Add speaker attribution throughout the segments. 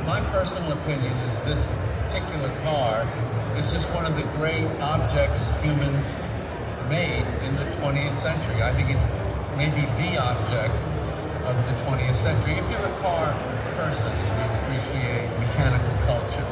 Speaker 1: My personal opinion is this particular car is just one of the great objects humans made in the 20th century. I think it's maybe the object of the 20th century. If you're a car person and you appreciate mechanical culture.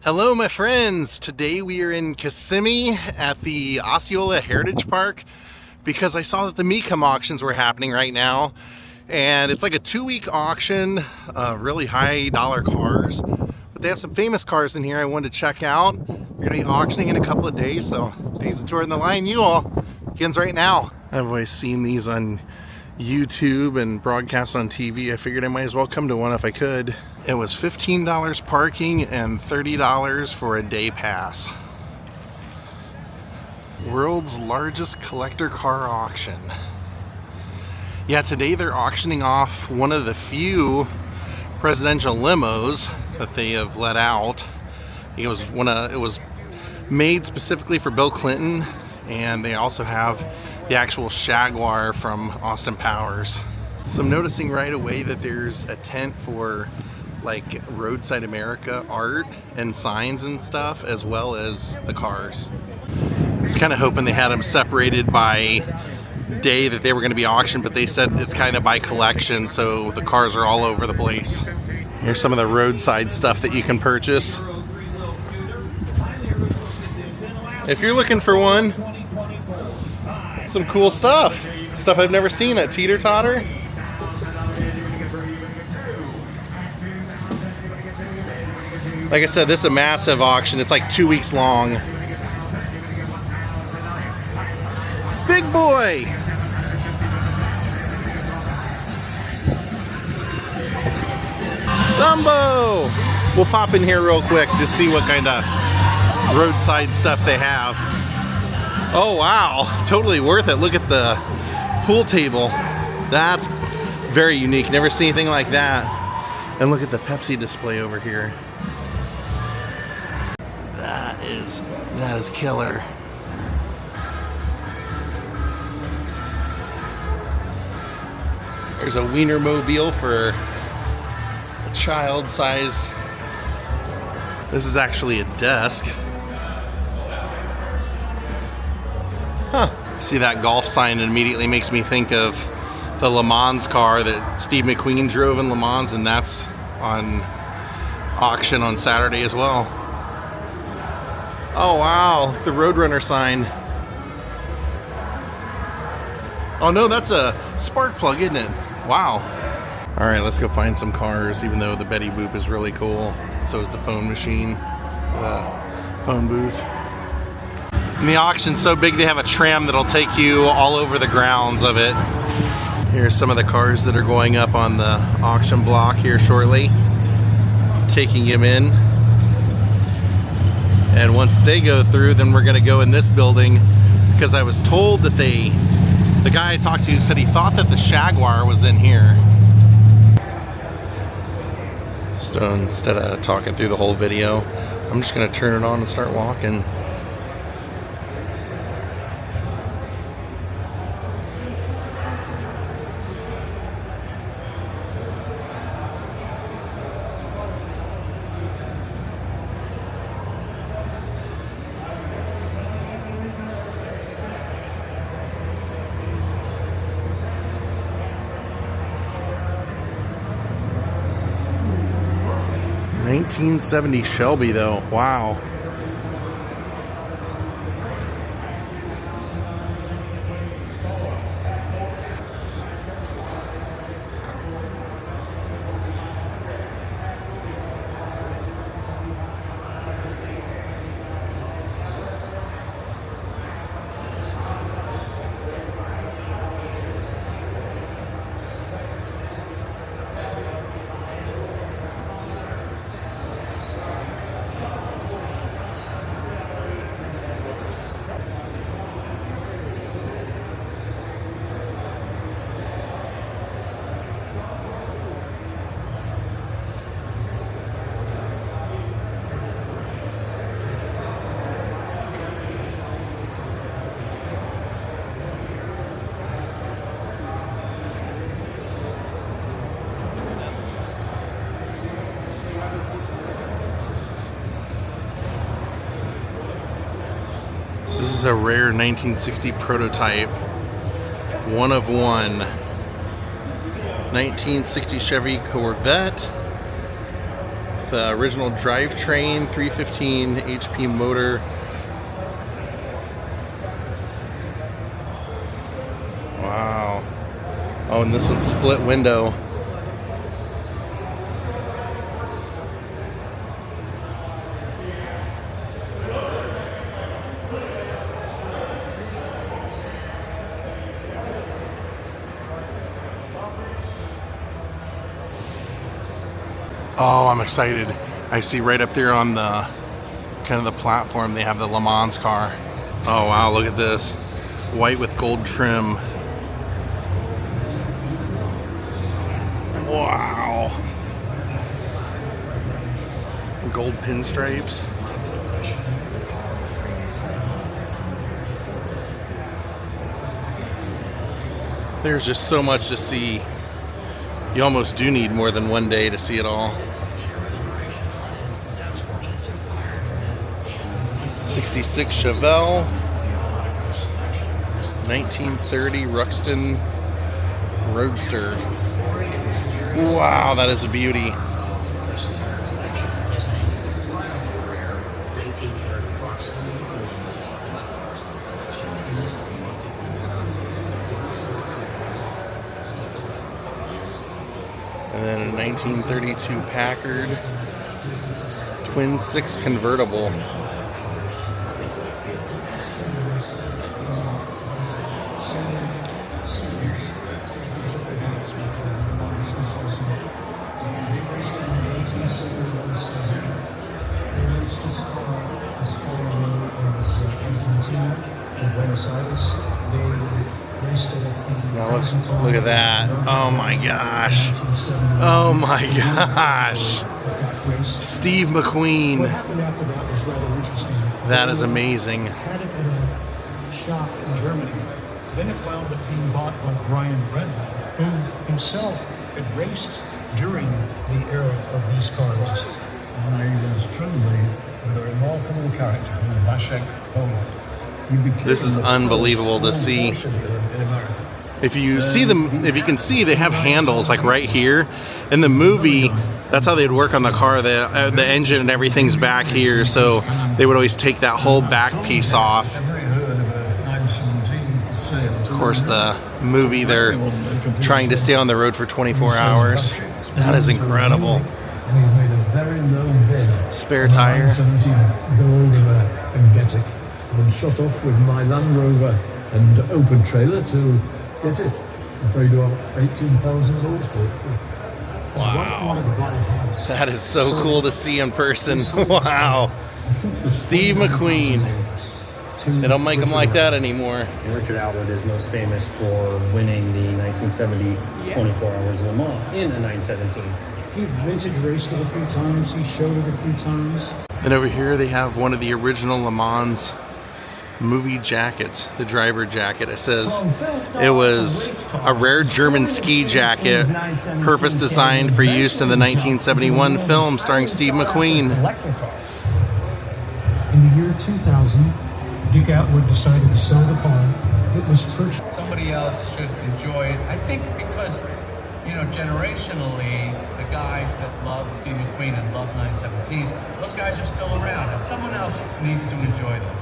Speaker 2: Hello my friends, today we are in Kissimmee at the Osceola Heritage Park because I saw that the Mecum auctions were happening right now, and it's like a 2-week auction of really high dollar cars, but they have some famous cars in here I wanted to check out. We're gonna be auctioning in a couple of days, so Daze of Jordan the Line you all begins right now. I've always seen these on YouTube and broadcast on TV. I figured I might as well come to one if I could. It was $15 parking and $30 for a day pass. World's largest collector car auction. Yeah, today they're auctioning off one of the few presidential limos that they have let out. It was made specifically for Bill Clinton, and they also have the actual Shaguar from Austin Powers. So I'm noticing right away that there's a tent for like Roadside America art and signs and stuff, as well as the cars. I was kind of hoping they had them separated by day that they were going to be auctioned, but they said it's kind of by collection, so the cars are all over the place. Here's some of the roadside stuff that you can purchase. If you're looking for one, some cool stuff. Stuff I've never seen, that teeter-totter. Like I said, this is a massive auction. It's like 2 weeks long. Big boy! Dumbo! We'll pop in here real quick to see what kind of roadside stuff they have. Oh wow, totally worth it. Look at the pool table. That's very unique. Never seen anything like that. And look at the Pepsi display over here. That is killer. There's a Wienermobile for a child size. This is actually a desk. Huh. See that golf sign, and immediately makes me think of the Le Mans car that Steve McQueen drove in Le Mans, and that's on auction on Saturday as well. Oh wow, the Roadrunner sign. Oh no, that's a spark plug, isn't it? Wow. All right, let's go find some cars, even though the Betty Boop is really cool. So is the phone machine, the phone booth. And the auction's so big they have a tram that'll take you all over the grounds of it. Here's some of the cars that are going up on the auction block here shortly. Taking them in. And once they go through, then we're gonna go in this building, because I was told that the guy I talked to said he thought that the Shaguar was in here. So instead of talking through the whole video, I'm just gonna turn it on and start walking. $1970 Shelby though, wow. is a rare 1960 prototype. One of one. 1960 Chevy Corvette. The original drivetrain, 315 HP motor. Wow. Oh, and this one's split window. Oh, I'm excited. I see right up there on the kind of the platform they have the Le Mans car. Oh wow, look at this. White with gold trim. Wow. Gold pinstripes. There's just so much to see. You almost do need more than one day to see it all. 66 Chevelle. 1930 Ruxton Roadster. Wow, that is a beauty. And then a 1932 Packard Twin 6 convertible. Now look at that. Oh my gosh. Oh my gosh. Steve McQueen.
Speaker 3: What happened after that was rather interesting.
Speaker 2: That is amazing.
Speaker 3: Had it in a shop in Germany. Then it wound up being bought by Brian Redman, who himself had raced during the era of these cars.
Speaker 4: I was friendly with a remarkable character named Leszek Poland.
Speaker 2: This is unbelievable to see. If you see them, if you can see, they have handles like right here. In the movie, that's how they'd work on the car. The engine and everything's back here, so they would always take that whole back piece off. Of course, the movie, they're trying to stay on the road for 24 hours. That is incredible.
Speaker 4: And he made a very low bid.
Speaker 2: Spare tire.
Speaker 4: 917, go over there and get it. And shot off with my Land Rover and open trailer to get it. I paid about $18,000 for it.
Speaker 2: Wow. That is so cool to see in person. Wow. Steve McQueen. They don't make them like that anymore.
Speaker 5: Richard Albert is most famous for winning the 1970 24 Hours of Le Mans in a 917.
Speaker 3: He vintage raced it a few times. He showed it a few times.
Speaker 2: And over here they have one of the original Le Mans movie jackets, the driver jacket. It says it was a rare German ski jacket, purpose designed for use in the 1971 film starring Steve McQueen.
Speaker 3: In the year 2000, Dick Atwood decided to sell the car. It was purchased.
Speaker 1: Somebody else should enjoy it. I think because, you know, generationally, the guys that love Steve McQueen and love 917s, those guys are still around, and someone else needs to enjoy this.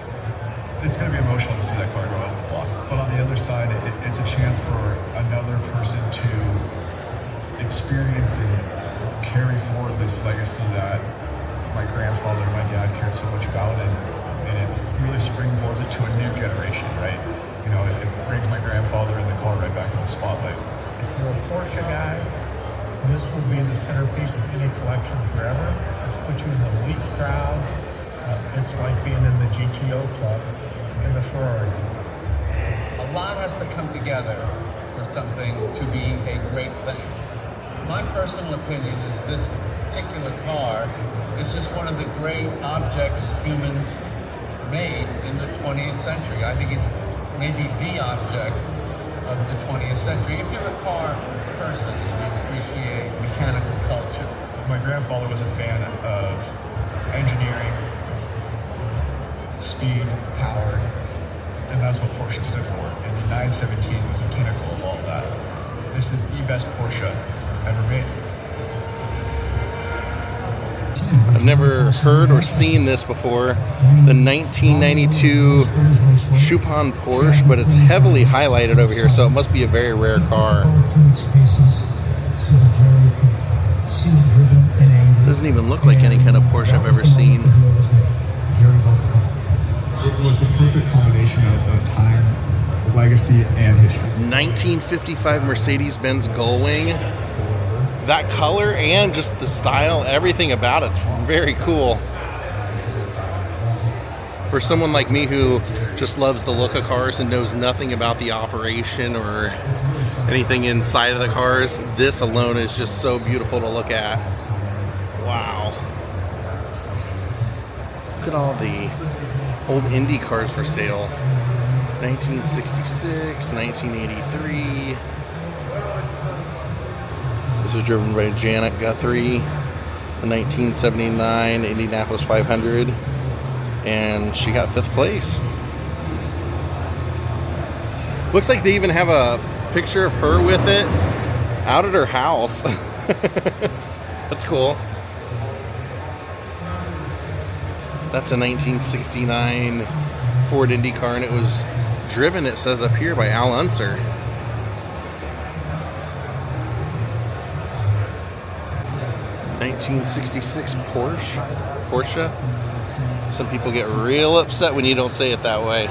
Speaker 6: It's going to be emotional to see that car go off the block. But on the other side, it's a chance for another person to experience and carry forward this legacy that my grandfather and my dad cared so much about, and it really springboards it to a new generation, right? You know, it brings my grandfather and the car right back in the spotlight.
Speaker 4: If you're a Porsche guy, this will be the centerpiece of any collection forever. This puts you in the elite crowd. It's like being in the GTO club in the Ferrari.
Speaker 1: A lot has to come together for something to be a great thing. My personal opinion is this particular car is just one of the great objects humans made in the 20th century. I think it's maybe the object of the 20th century. If you're a car person and you appreciate mechanical culture.
Speaker 6: My grandfather was a fan of engineering, speed, power, and that's what Porsche stood for. And the 917 was the pinnacle of all that. This is the best Porsche ever made.
Speaker 2: I've never heard or seen this before. The 1992 Chupin Porsche, but it's heavily highlighted over here, so it must be a very rare car. Doesn't even look like any kind of Porsche I've ever seen.
Speaker 6: It was the perfect combination of time, legacy, and history.
Speaker 2: 1955 Mercedes-Benz Gullwing. That color and just the style, everything about it's very cool. For someone like me who just loves the look of cars and knows nothing about the operation or anything inside of the cars, this alone is just so beautiful to look at. Wow. Look at all the old Indy cars for sale. 1966, 1983. This was driven by Janet Guthrie, the 1979 Indianapolis 500, and she got 5th place. Looks like they even have a picture of her with it out at her house. That's cool. That's a 1969 Ford Indy car, and it was driven, it says up here, by Al Unser. '66 Porsche. Some people get real upset when you don't say it that way.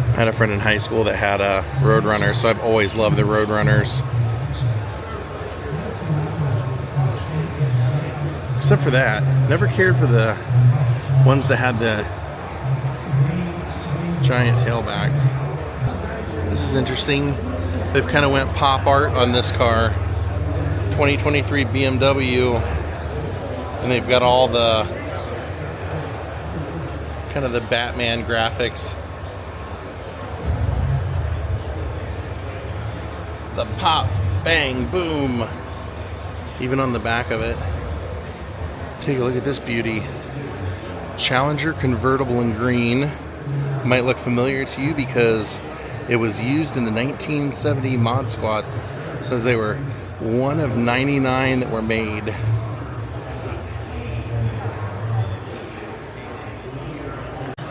Speaker 2: I had a friend in high school that had a Roadrunner, so I've always loved the Roadrunners. Except for that, never cared for the ones that had the giant tailback. This is interesting. They've kind of went pop art on this car. 2023 BMW, and they've got all the kind of the Batman graphics. The pop, bang, boom. Even on the back of it. Take a look at this beauty. Challenger convertible in green. Might look familiar to you because it was used in the 1970 Mod Squad. It says they were one of 99 that were made.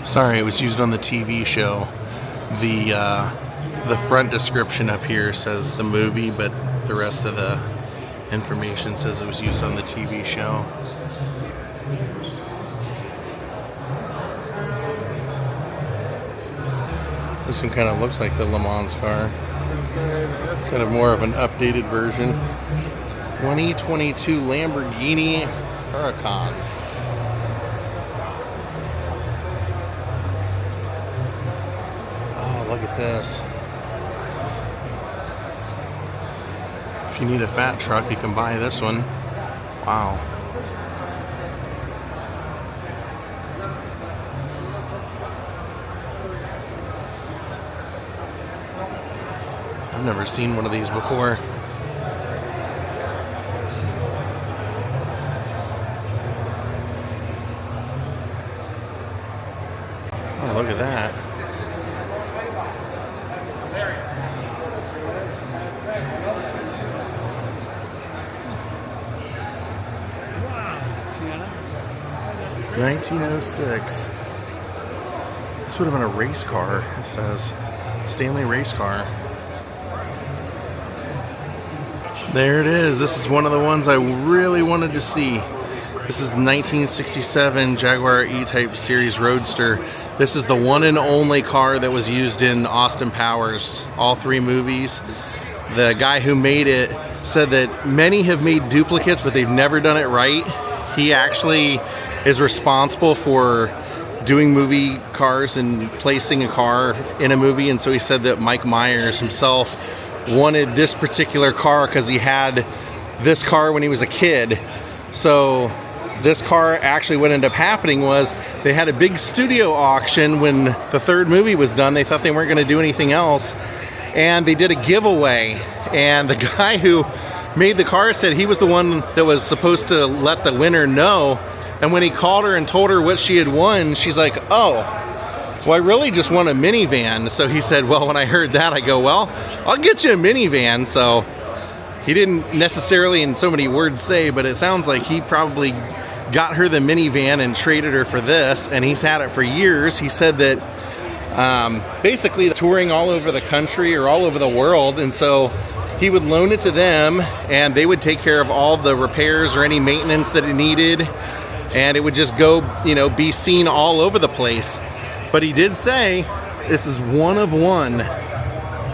Speaker 2: Sorry, it was used on the TV show. The front description up here says the movie, but the rest of the information says it was used on the TV show. This one kind of looks like the Le Mans car. Kind of more of an updated version. 2022 Lamborghini Huracan. Oh, look at this. If you need a fat truck, you can buy this one. Wow. I've never seen one of these before. Oh, look at that. Wow. 1906. This would have been a race car, it says. Stanley race car. There it is. This is one of the ones I really wanted to see. This is the 1967 Jaguar E-Type Series Roadster. This is the one and only car that was used in Austin Powers, all 3 movies. The guy who made it said that many have made duplicates, but they've never done it right. He actually is responsible for doing movie cars and placing a car in a movie, and so he said that Mike Myers himself wanted this particular car because he had this car when he was a kid. So this car, actually what ended up happening was they had a big studio auction when the 3rd movie was done. They thought they weren't going to do anything else, and they did a giveaway, and the guy who made the car said he was the one that was supposed to let the winner know. And when he called her and told her what she had won, she's like, oh, well, I really just won a minivan. So he said, well, when I heard that, I go, well, I'll get you a minivan. So he didn't necessarily in so many words say, but it sounds like he probably got her the minivan and traded her for this, and he's had it for years. He said that basically touring all over the country or all over the world, and so he would loan it to them and they would take care of all the repairs or any maintenance that it needed, and it would just go, you know, be seen all over the place. But he did say this is one of one,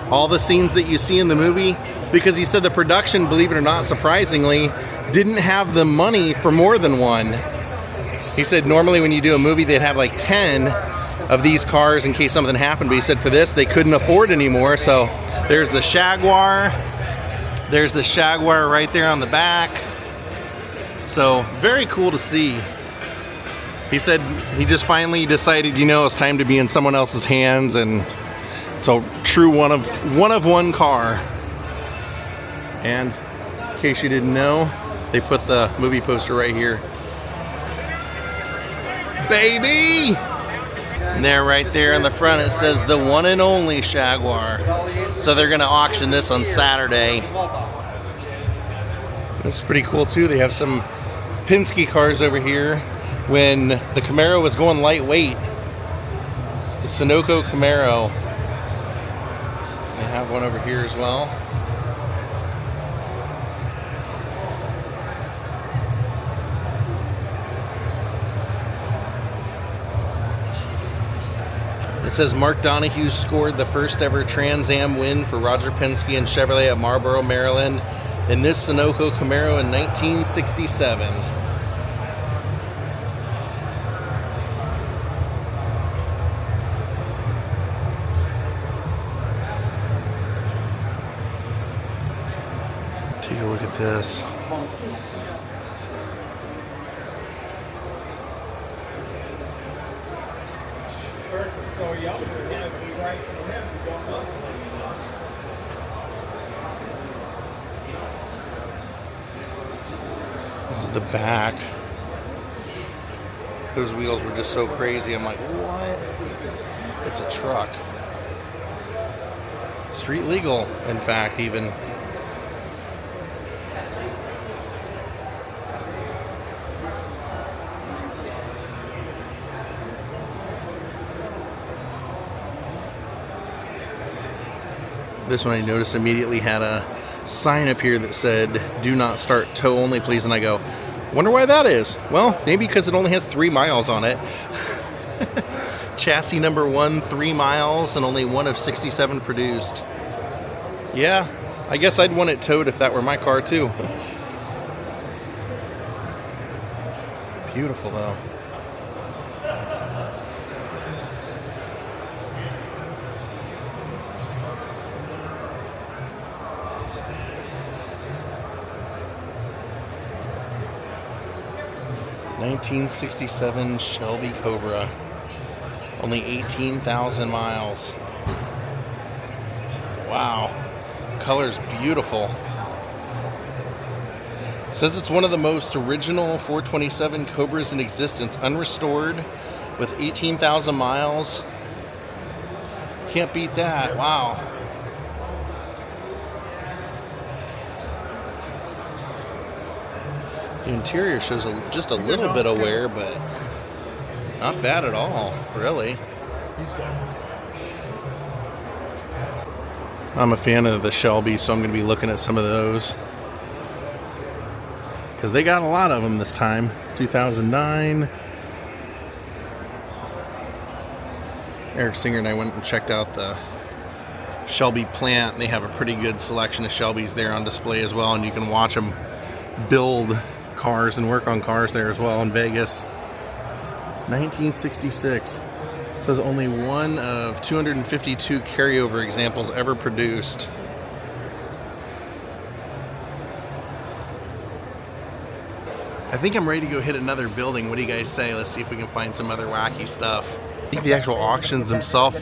Speaker 2: all the scenes that you see in the movie, because he said the production, believe it or not, surprisingly, didn't have the money for more than one. He said normally when you do a movie they'd have like 10 of these cars in case something happened, but he said for this they couldn't afford anymore. So there's the Shaguar, there's the Shaguar right there on the back. So very cool to see. He said he just finally decided, you know, it's time to be in someone else's hands, and it's a true one of one car. And in case you didn't know, they put the movie poster right here. Baby! And there, right there in the front, it says the one and only Shaguar. So they're gonna auction this on Saturday. This is pretty cool too. They have some Penske cars over here. When the Camaro was going lightweight, the Sonoko Camaro. They have one over here as well. It says Mark Donahue scored the first ever Trans Am win for Roger Penske and Chevrolet at Marlboro, Maryland in this Sonoko Camaro in 1967. Take a look at this. This is the back. Those wheels were just so crazy. I'm like, what? It's a truck. Street legal, in fact, even. This one I noticed immediately had a sign up here that said, do not start, tow only please. And I go, wonder why that is. Well, maybe because it only has 3 miles on it. Chassis number 1, 3 miles, and only 1 of 67 produced. Yeah, I guess I'd want it towed if that were my car too. Beautiful though. '67 Shelby Cobra, only 18,000 miles. Wow, color's beautiful. It says it's one of the most original 427 Cobras in existence, unrestored, with 18,000 miles. Can't beat that. Wow. The interior shows just a little bit of wear, but not bad at all, really. I'm a fan of the Shelby, so I'm going to be looking at some of those. Because they got a lot of them this time. 2009. Eric Singer and I went and checked out the Shelby plant, and they have a pretty good selection of Shelbys there on display as well, and you can watch them build cars and work on cars there as well in Vegas. 1966. It says only 1 of 252 carryover examples ever produced. I think I'm ready to go hit another building. What do you guys say? Let's see if we can find some other wacky stuff. I think the actual auctions themselves,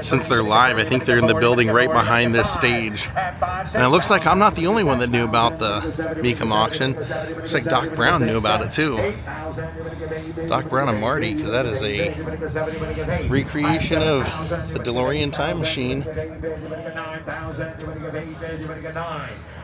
Speaker 2: since they're live, I think they're in the building right behind this stage. And it looks like I'm not the only one that knew about the Mecum auction. Looks like Doc Brown knew about it too. Doc Brown and Marty, because that is a recreation of the DeLorean time machine.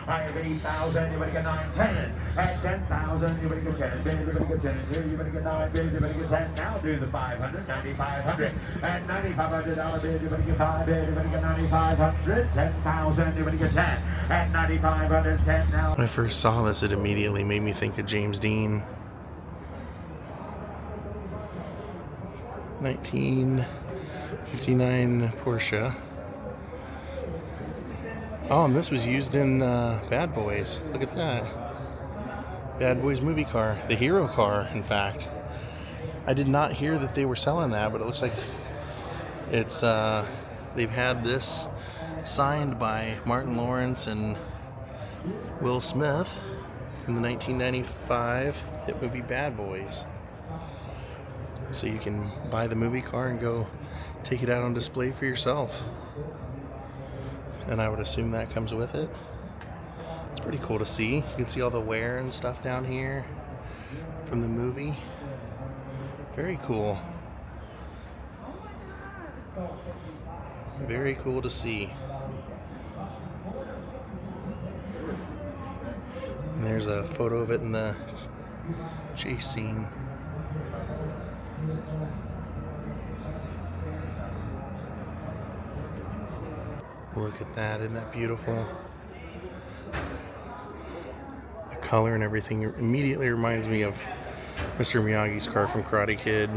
Speaker 7: I have 8,000, you're going to get 9, 10. At 10,000, you're going to get 10. Bid, you're going to get 10. Bid, you're going to get 9. Bid, you're going to get 10. Now do the 500, 9,500. At $9,500 bid, you're going to get 5. Bid, you're going to get 9,500. 10,000, you're going to get 10. At 9,500, 10 now.
Speaker 2: When I first saw this, it immediately made me think of James Dean. 1959 Porsche. Oh, and this was used in Bad Boys. Look at that. Bad Boys movie car. The hero car, in fact. I did not hear that they were selling that, but it looks like it's, they've had this signed by Martin Lawrence and Will Smith from the 1995 hit movie Bad Boys. So you can buy the movie car and go take it out on display for yourself. And I would assume that comes with it. It's pretty cool to see. You can see all the wear and stuff down here from the movie. Very cool. Very cool to see. And there's a photo of it in the chase scene. Look at that, isn't that beautiful? The color and everything immediately reminds me of Mr. Miyagi's car from Karate Kid.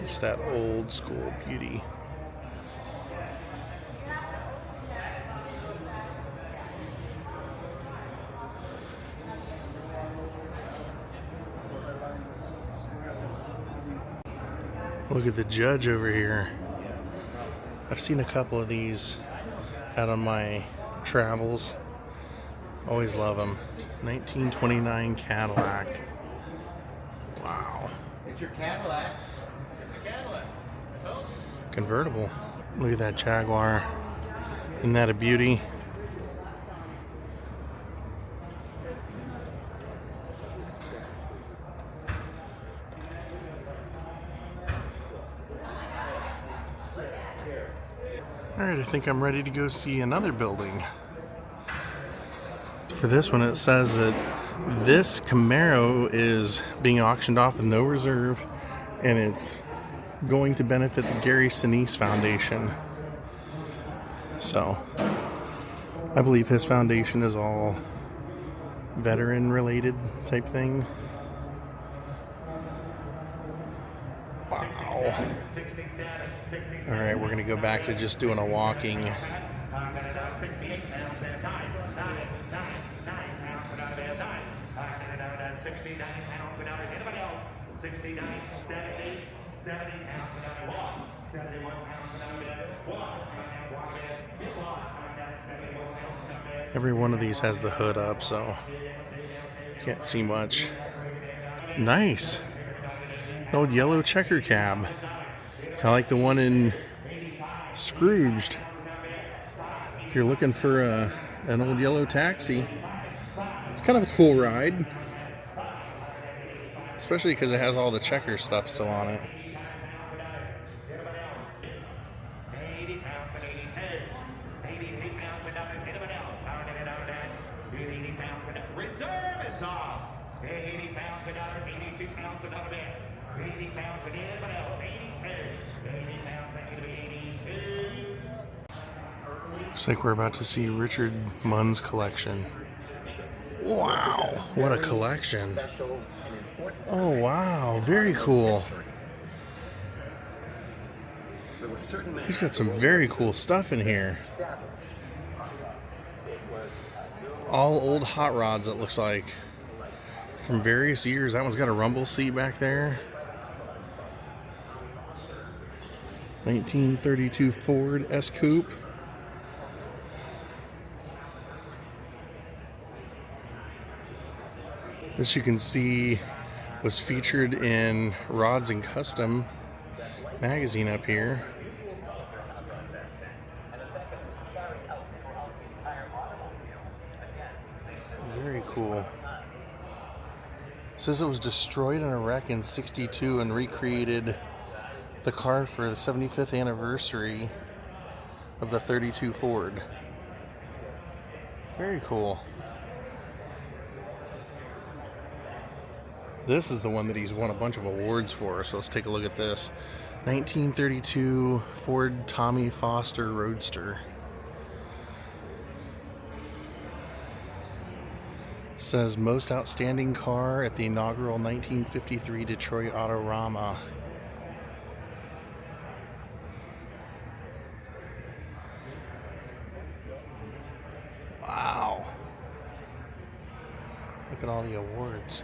Speaker 2: Just that old school beauty. Look at the Judge over here. I've seen a couple of these out on my travels. Always love them. 1929 Cadillac. Wow.
Speaker 8: It's your Cadillac. It's a Cadillac.
Speaker 2: Convertible. Look at that Jaguar. Isn't that a beauty? Alright, I think I'm ready to go see another building. For this one, it says that this Camaro is being auctioned off with no reserve, and it's going to benefit the Gary Sinise Foundation. So, I believe his foundation is all veteran-related type thing. Wow. Alright, we're going to go back to just doing a walking. Every one of these has the hood up, so can't see much. Nice. An old yellow checker cab. Kind of like the one in Scrooged. If you're looking for an old yellow taxi, it's kind of a cool ride. Especially because it has all the checker stuff still on it. Looks like we're about to see Richard Munn's collection. Wow, what a collection. Oh wow, very cool. He's got some very cool stuff in here. All old hot rods, it looks like, from various years. That one's got a rumble seat back there. 1932 Ford S Coupe. As you can see, was featured in Rods and Custom magazine up here. Very cool. It says it was destroyed in a wreck in '62 and recreated the car for the 75th anniversary of the 32 Ford. Very cool. This is the one that he's won a bunch of awards for, so let's take a look at this. 1932 Ford Tommy Foster Roadster. Says most outstanding car at the inaugural 1953 Detroit Autorama. Wow. Look at all the awards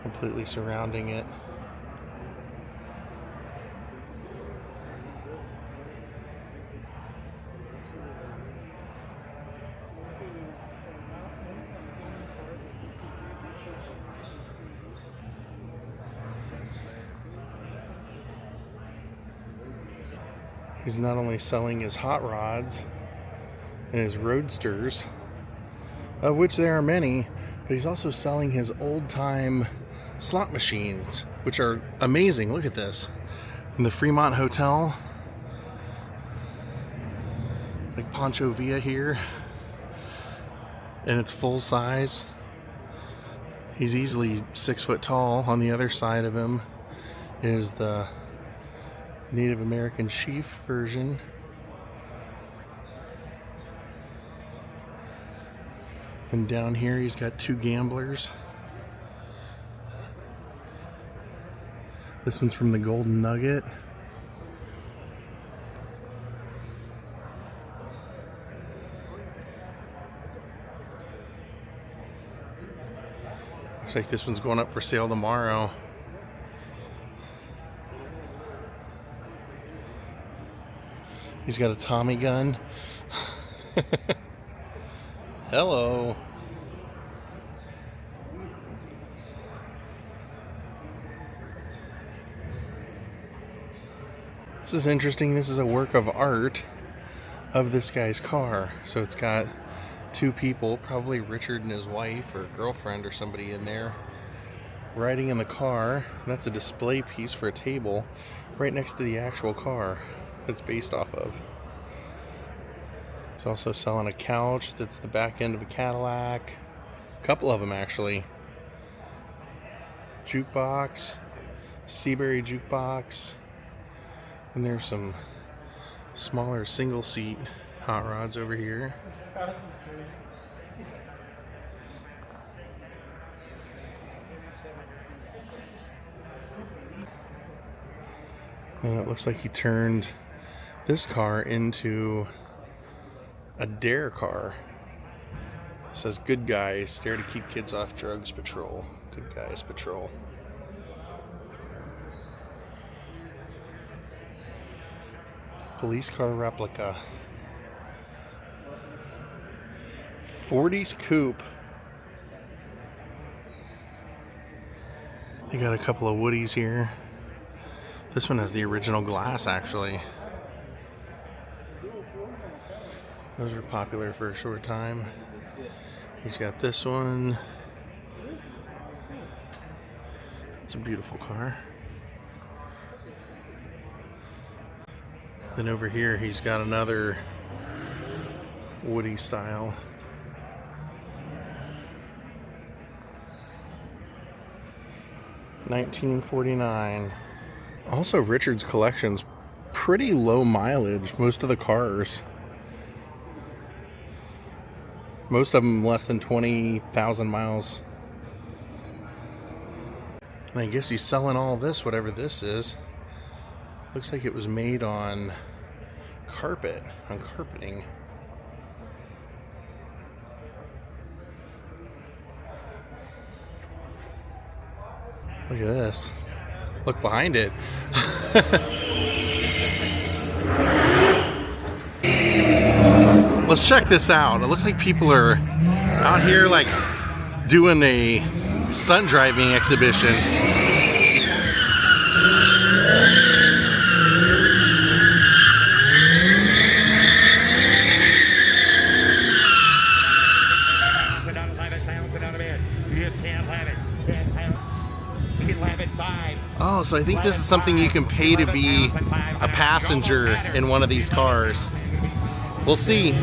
Speaker 2: completely surrounding it. He's not only selling his hot rods and his roadsters, of which there are many, but he's also selling his old-time slot machines, which are amazing. Look at this. From the Fremont Hotel. Like Pancho Villa here. And it's full size. He's easily 6 foot tall. On the other side of him is the Native American Chief version. And down here he's got 2 gamblers. This one's from the Golden Nugget. Looks like this one's going up for sale tomorrow. He's got a Tommy gun. Hello. This is interesting. This is a work of art of this guy's car. So it's got 2 people, probably Richard and his wife or girlfriend or somebody in there, riding in the car. That's a display piece for a table right next to the actual car it's based off of. It's also selling a couch that's the back end of a Cadillac. A couple of them actually. Jukebox, Seabury jukebox. And there's some smaller single seat hot rods over here. And it looks like he turned this car into a dare car. It says good guys, dare to keep kids off drugs patrol. Good guys patrol. Police car replica. 40s coupe. They got a couple of Woodies here. This one has the original glass actually. Those are popular for a short time. He's got this one. It's a beautiful car. Then over here he's got another Woody style. $1949. Also, Richard's collection's pretty low mileage. Most of the cars. Most of them less than 20,000 miles. And I guess he's selling all this, whatever this is. Looks like it was made on carpet, on carpeting. Look at this. Look behind it. Let's check this out. It looks like people are out here like doing a stunt driving exhibition. Oh, so I think this is something you can pay to be a passenger in one of these cars. We'll see.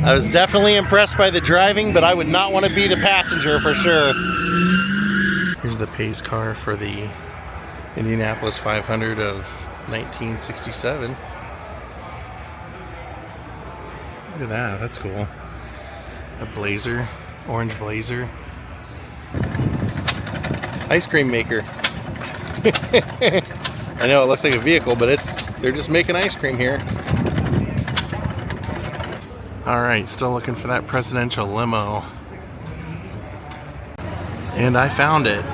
Speaker 2: I was definitely impressed by the driving, but I would not want to be the passenger for sure. Here's the pace car for the Indianapolis 500 of 1967. Look at that, that's cool. A Blazer, orange Blazer. Ice cream maker. I know it looks like a vehicle, but they're just making ice cream here. Alright, still looking for that presidential limo. And I found it.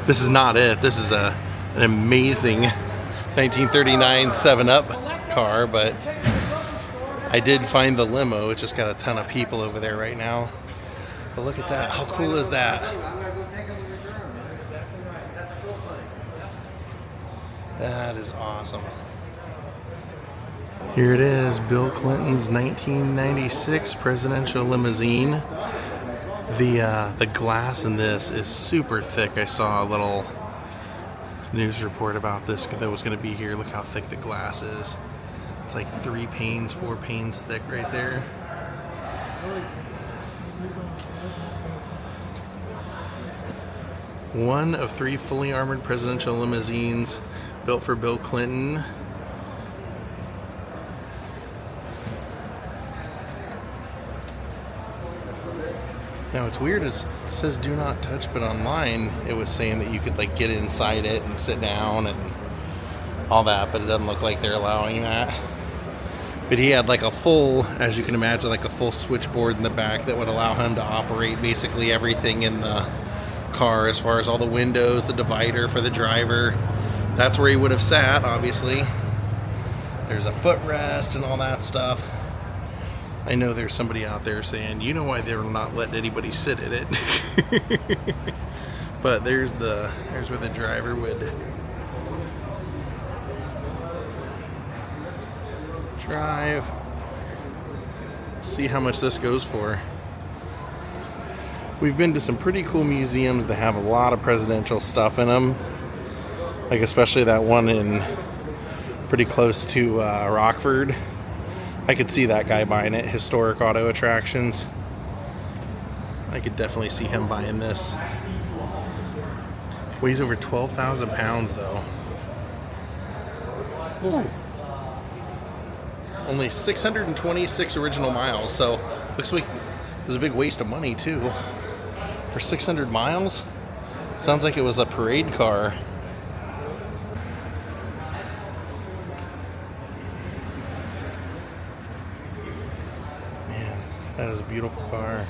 Speaker 2: This is not it. This is an amazing 1939 7-Up car, but I did find the limo. It's just got a ton of people over there right now. But look at that. How cool is that? That is awesome. Here it is, Bill Clinton's 1996 presidential limousine. The glass in this is super thick. I saw a little news report about this that was going to be here. Look how thick the glass is. It's like 3 panes, 4 panes thick right there. One of 3 fully armored presidential limousines built for Bill Clinton. Now it's weird, it says do not touch, but online it was saying that you could like get inside it and sit down and all that, but it doesn't look like they're allowing that. But he had like a full, as you can imagine, like a full switchboard in the back that would allow him to operate basically everything in the car, as far as all the windows, the divider for the driver. That's where he would have sat, obviously. There's a footrest and all that stuff. I know there's somebody out there saying, you know why they're not letting anybody sit in it. But there's where the driver would drive. See how much this goes for. We've been to some pretty cool museums that have a lot of presidential stuff in them. Like especially that one in pretty close to Rockford. I could see that guy buying it. Historic Auto Attractions. I could definitely see him buying this. Weighs over 12,000 pounds though. Ooh. Only 626 original miles, so looks like there's a big waste of money too. For 600 miles? Sounds like it was a parade car. That is a beautiful car.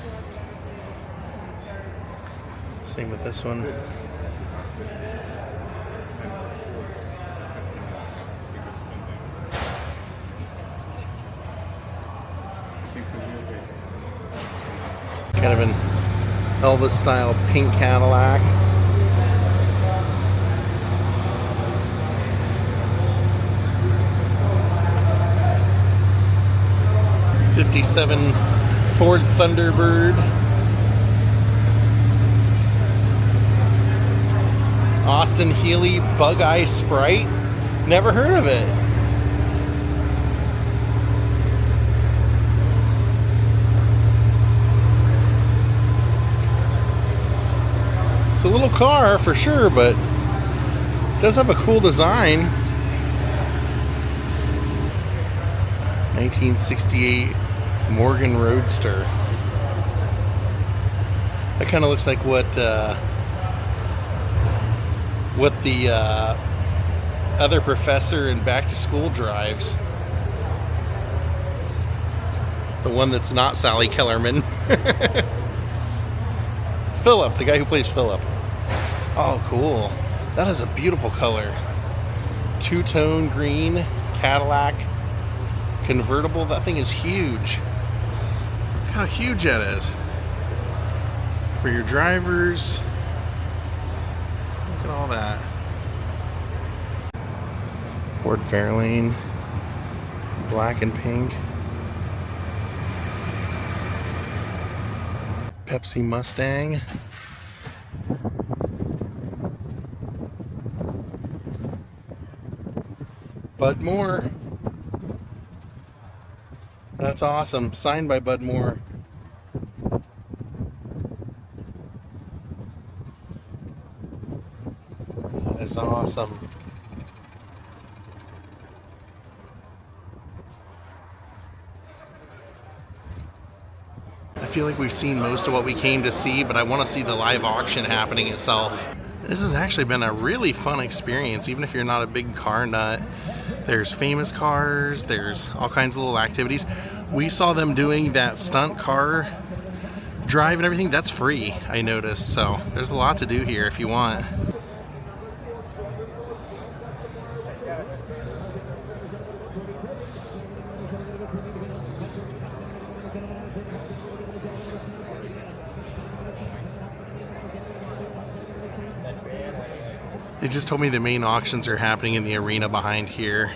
Speaker 2: Same with this one. Kind of an Elvis style pink Cadillac. '57 Ford Thunderbird. Austin Healey Bug Eye Sprite. Never heard of it. It's a little car for sure, but it does have a cool design. 1968 Morgan Roadster. That kind of looks like what the other professor in Back to School drives. The one that's not Sally Kellerman. Philip, the guy who plays Philip. Oh, cool. That is a beautiful color. Two-tone green Cadillac convertible. That thing is huge. Look how huge that is. For your drivers. Look at all that. Ford Fairlane. Black and pink. Pepsi Mustang. Bud Moore. That's awesome. Signed by Bud Moore. That is awesome. I feel like we've seen most of what we came to see, but I want to see the live auction happening itself. This has actually been a really fun experience, even if you're not a big car nut. There's famous cars, there's all kinds of little activities. We saw them doing that stunt car drive and everything. That's free, I noticed, so there's a lot to do here if you want. They just told me the main auctions are happening in the arena behind here.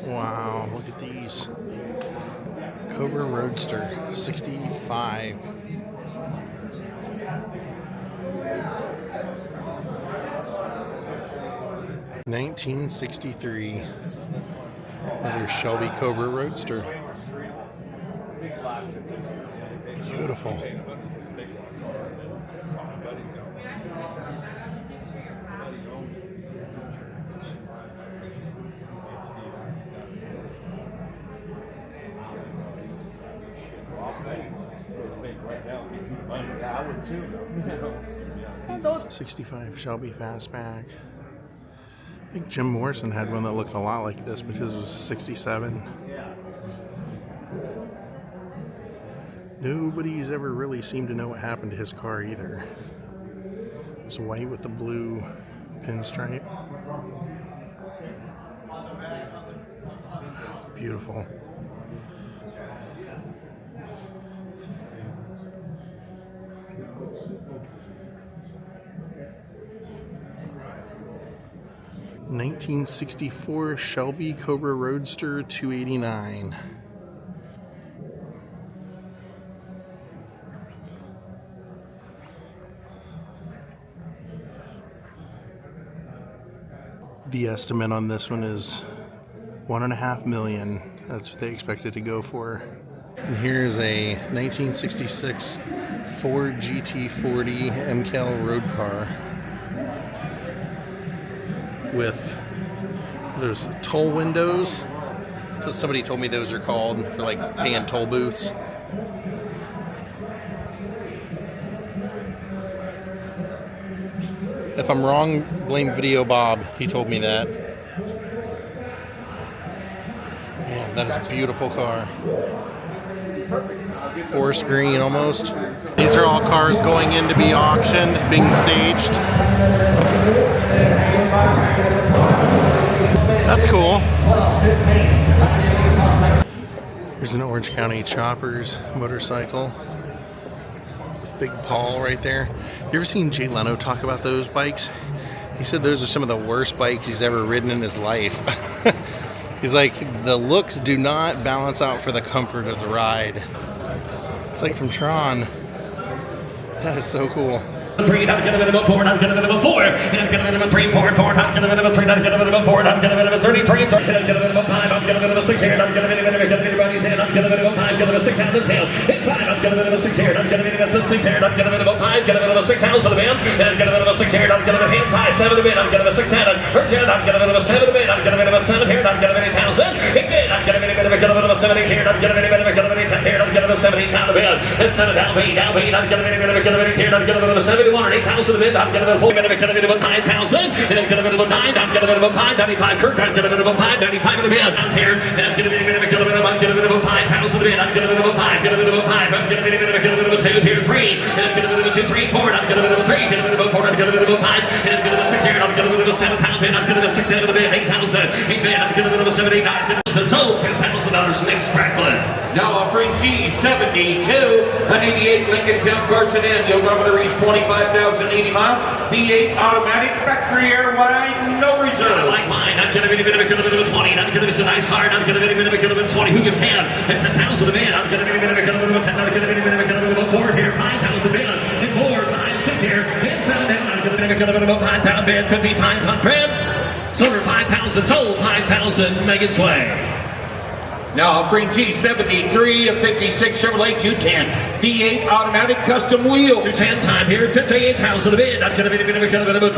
Speaker 2: Wow, look at these. Cobra Roadster, 65. $1963. Another Shelby Cobra Roadster. Beautiful.
Speaker 8: Yeah, I would too.
Speaker 2: 65 Shelby Fastback. I think Jim Morrison had one that looked a lot like this, but his was 67. Nobody's ever really seemed to know what happened to his car either. It was white with the blue pinstripe. Beautiful. $1964 Shelby Cobra Roadster 289. The estimate on this one is $1.5 million. That's what they expected to go for. And here's a 1966 Ford GT40 MCAL road car with those toll windows. So somebody told me those are called for like paying toll booths. If I'm wrong, blame Video Bob. He told me that. Man, that is a beautiful car. Forest green almost. These are all cars going in to be auctioned, being staged. That's cool. Here's an Orange County Choppers motorcycle. Big Paul right there. You ever seen Jay Leno talk about those bikes? He said those are some of the worst bikes he's ever ridden in his life. He's like, the looks do not balance out for the comfort of the ride. It's like from Tron. That is so cool.
Speaker 7: 3, not gonna minimum 4, not gonna minimum 4, not gonna minimum 3, 4, 4, not gonna minimum 3, not gonna minimum 4, not gonna minimum 33, not gonna minimum 5, not gonna minimum 6 here, not gonna minimum anybody's hand, not gonna minimum 5, gonna minimum 6 out of tail, hit 5, not gonna minimum 6 here, not gonna minimum 6 here, not gonna minimum 5, gonna minimum 6 house of the man, not gonna minimum 6 here, not gonna minimum hands high, 7 to mid, not gonna minimum 6 out of her down, not gonna minimum 7 to mid, not gonna minimum 7 here, not gonna minimum 1,000, hit mid, not gonna minimum 7 here, not gonna minimum 10 here, not gonna minimum 17 down to mid, and 7 down B, not gonna minimum here, not gonna minimum 71 or 8,000 to mid, not gonna minimum 4, not gonna minimum 9,000, and I'm gonna minimum 9, not gonna minimum 5, 95 Kirk, not gonna minimum 5, 95 in the mid, out here, and I'm gonna minimum 5,000 to mid, I'm gonna minimum 5, gonna minimum 5, I'm gonna minimum 2 here, 3, and I'm gonna minimum 2, 3, 4, I'm gonna minimum 3, gonna minimum 4, I'm gonna minimum 5, and I'm gonna minimum 6 here, I'm gonna minimum 7 pound bid, I'm gonna minimum 6 out of the mid, 8,000, 8 bid, I'm gonna minimum 79, sold $10,000 Nick Sprackland.
Speaker 9: Now offering G72, an 88 Lincoln Town Car sedan. You'll go to reach 25,080 miles. V8 automatic, factory air wide, no reserve.
Speaker 7: Like mine, I'm gonna minimum 20, I'm gonna miss a nice car, I'm gonna minimum 20. Who gets 10? At 10,000 a man, I'm gonna minimum 10, I'm gonna minimum 4 here, 5,000 a man, and 4, 5, 6 here, and 7 down, I'm gonna minimum 5,000 bid, 5,500. Silver 5,000, sold 5,000, Megan's Way.
Speaker 9: Now offering G73, a 56 Chevrolet 210, V8 automatic custom wheel.
Speaker 7: 210 time here, 58,000 a bid. Not gonna be a minimum 15, not gonna be a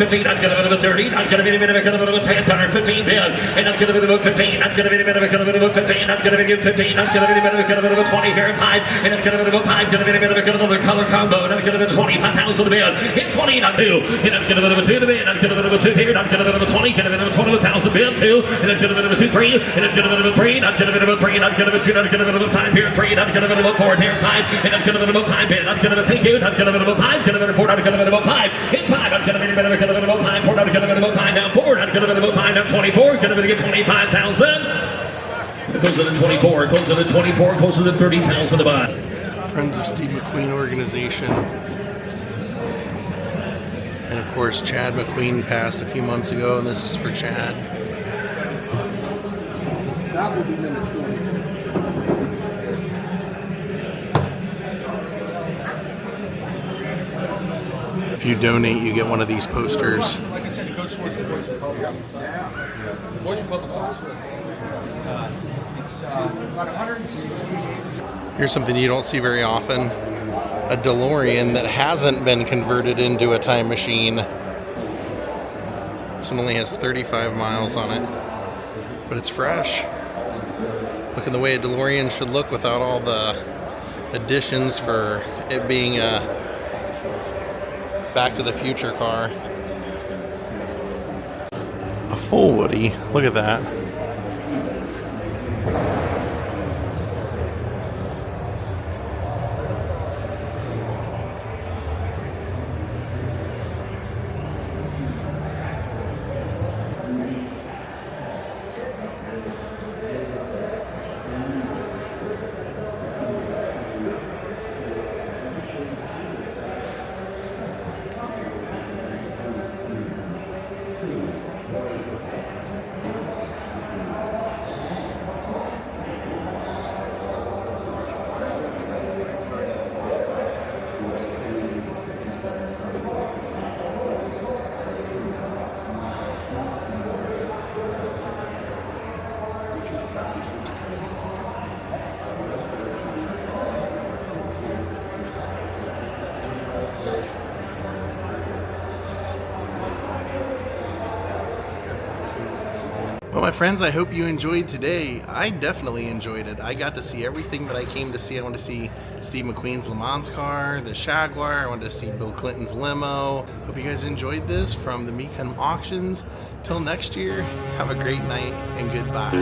Speaker 7: 30, not gonna be a minimum 10, 15 bid, and not gonna be a minimum 15, not gonna be a minimum 15, not gonna be a 15, not gonna be a minimum 20 here and 5, and not gonna be a minimum 5, gonna be a minimum another color combo, not gonna be 25,000 a bid, and 20, not 2, and not gonna be a 2 to bid, not gonna be a 2 here, not gonna be a 20, gonna be a 21,000 bid, 2, and not gonna be a 2, 3, and not gonna be a 3, not gonna be a 3, not gonna be 2, not gonna be a time here, 3, not gonna be a 4 here, 5, and not gonna be a time bid, not gonna be thank you, not gonna be a 5, gonna be a 4, not gonna be a 5, hit 5, not gonna be a 5, 4, not gonna be a 5, down 4, not gonna be a 5, down 24, gonna be 25,000. It goes to the 24, goes to the 24, goes to the 30,000 to buy.
Speaker 2: Friends of Steve McQueen organization. And of course, Chad McQueen passed a few months ago, and this is for Chad.
Speaker 10: That will be number 2.
Speaker 2: If you donate, you get one of these posters.
Speaker 10: Like I said, it goes towards the Voice Republic. Yeah. Voice Republic's also it's about 160 acres.
Speaker 2: Here's something you don't see very often. A DeLorean that hasn't been converted into a time machine. This one only has 35 miles on it, but it's fresh. Looking the way a DeLorean should look without all the additions for it being a Back to the Future car. A full Woody, look at that. Well, my friends, I hope you enjoyed today. I definitely enjoyed it. I got to see everything that I came to see. I wanted to see Steve McQueen's Le Mans car, the Shaguar. I wanted to see Bill Clinton's limo. Hope you guys enjoyed this from the Mecum auctions. Till next year, have a great night and goodbye.